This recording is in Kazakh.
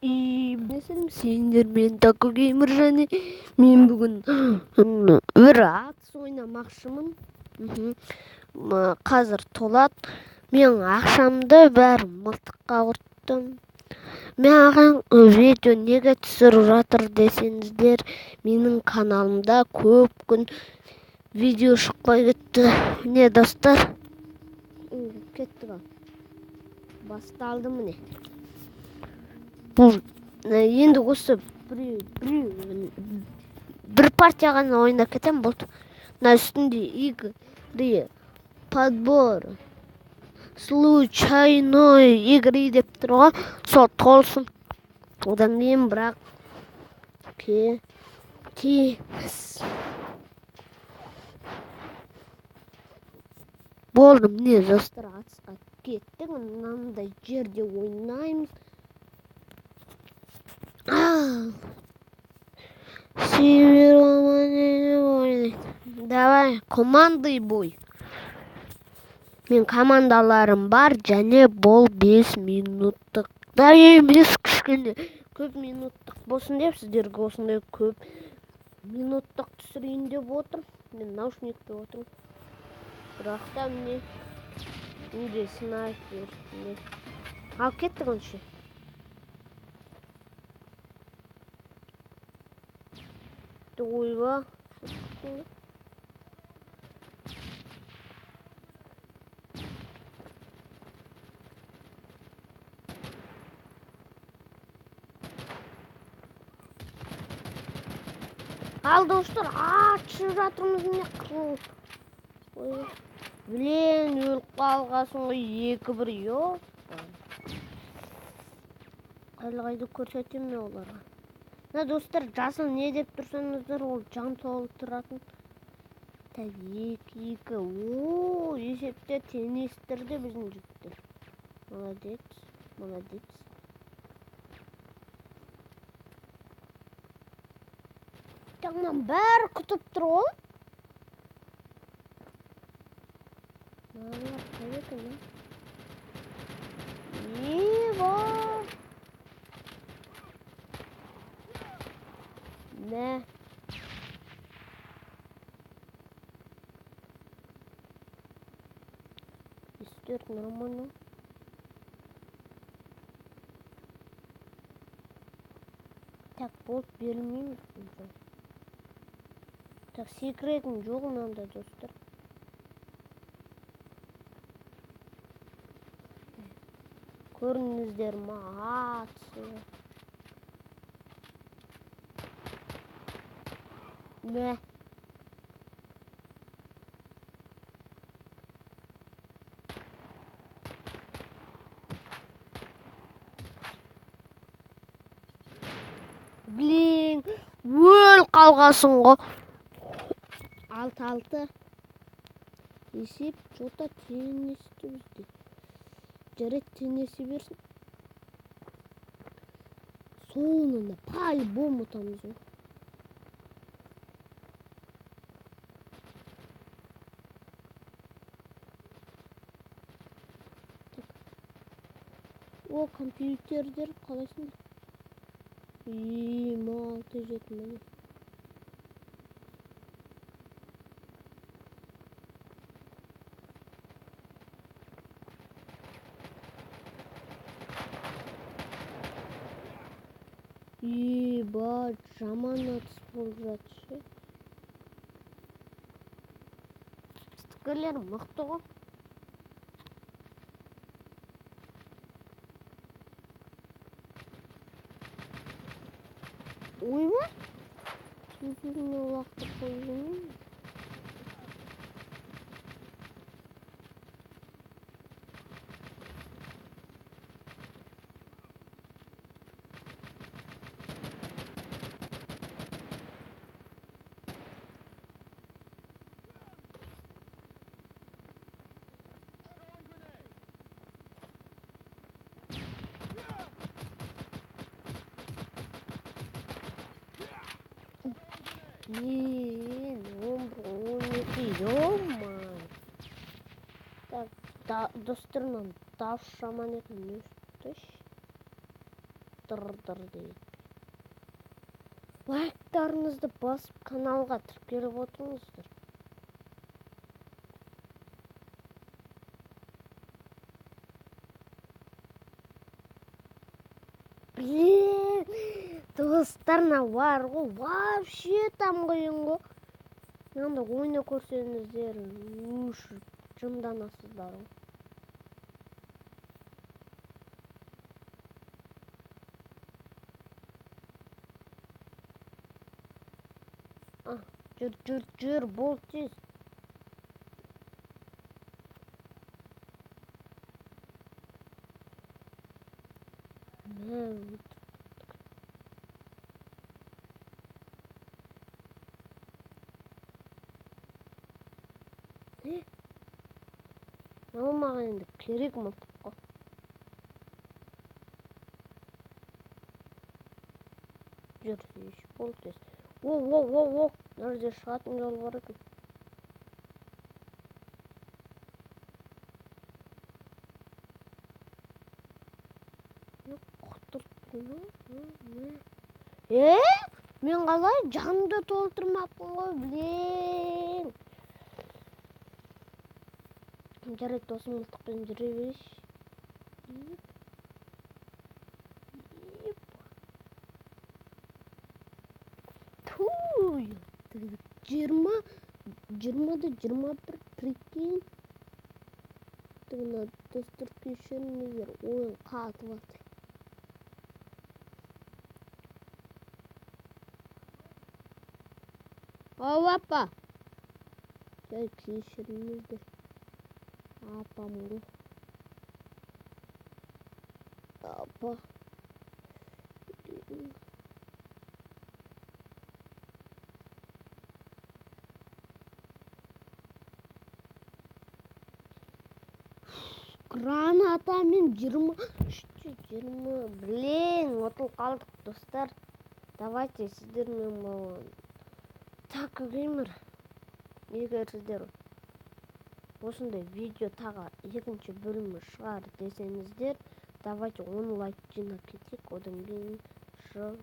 Сендер мен Тако Геймер және мен бүгін бір атыс ойнамақшымын. Қазір толады. Мен ақшамды бәрі мылтыққа құрттым. Маған видео неге түсіріп жатыр десеңіздер, менің каналымда көп күн видео шықпай кетті. Міне достар, кетті ғой. Басталды міне. Бұл енді осы бір партия ғана ойнап кетем болды. Мына үстінде игры подбор случайной игры деп тұр ғой, сол толсын. Одан кейін бірақ кетеміз. Болды, міне достар, атысқа кеттік. Мынандай жерде ойнаймыз. Давай, командный бой. Мен командаларым бар, және бұл 5 минуттық да емес, кішкене көп минуттық болсын деп сіздерге осындай көп минуттық түсірейін деп отырмын. Мен наушникте отырмын. Бірақ та міне снайпер. Ал кеттік онше. Ойба. Ал достар, атшып жатырмыз міне қырылып. Блин, өліп қалғасын ғой, 2-1 йоқ. Қайлы-қайды көрсетем ме оларға? Мына достар, жасыл не деп тұрсаңыздар, ол жан толтыратын. 2-2. О, есепте теңестірді біздің жігіттер. Молодец. Жаңнан бәрі күтіп тұр ол. Мағылар қайеті ме? Бар. Мә. Истер нормально. Так, болып берілмейміз. Так, секретім жоқ мынандай достар. Көріңіздер ма, атысы. Мә. Блин, өл қалғасын ғой. 6-6. Есеп жота теңесті бізде. Жарет теңесі берсін. Соңында по-любому ұтамыз ғой. О, компьютерлер қалайсыңдар? 6-7 міне. Ебать, жаман атыс болып жатшы. Стикерлер мықты ғой. Ойба? Сөзіне уақытты қойғанын. Блин, 11-12, ё-моё. Так, достырынан таш шаман етін өстіш. дейді. Лайктарыңызды басып каналға тіркеліп отырыңыздар. Блин, достарына бар ғой, вообще там қиын ғой. Енді ойна көрсеңіздер, жынданасыздар ғой. Жүр, бол тез. Ол маған енді керек мылтық қой. Жүр, бол тез. О, нәрде шығатын жол бар екен. Мен қалай жанды толтырмаппын ғой, блин. Жарайды, осы мылтықпен жүре берейінші. Туй, 20-21 прикинь. Тығына достыр кешіріңіздер, ойын қатып атыр. Ау апа, жай кешіріңіздер. Апам ғой. Апа. Гранатамен 20, блин, отыл қалдық достар. Давайте сіздермен болған. Так, геймер. Егер сіздер осындай видео тағы екінші бөлімі шығар десеңіздер, давайте 10 лайк жинап кетейік, одан кейін шығады.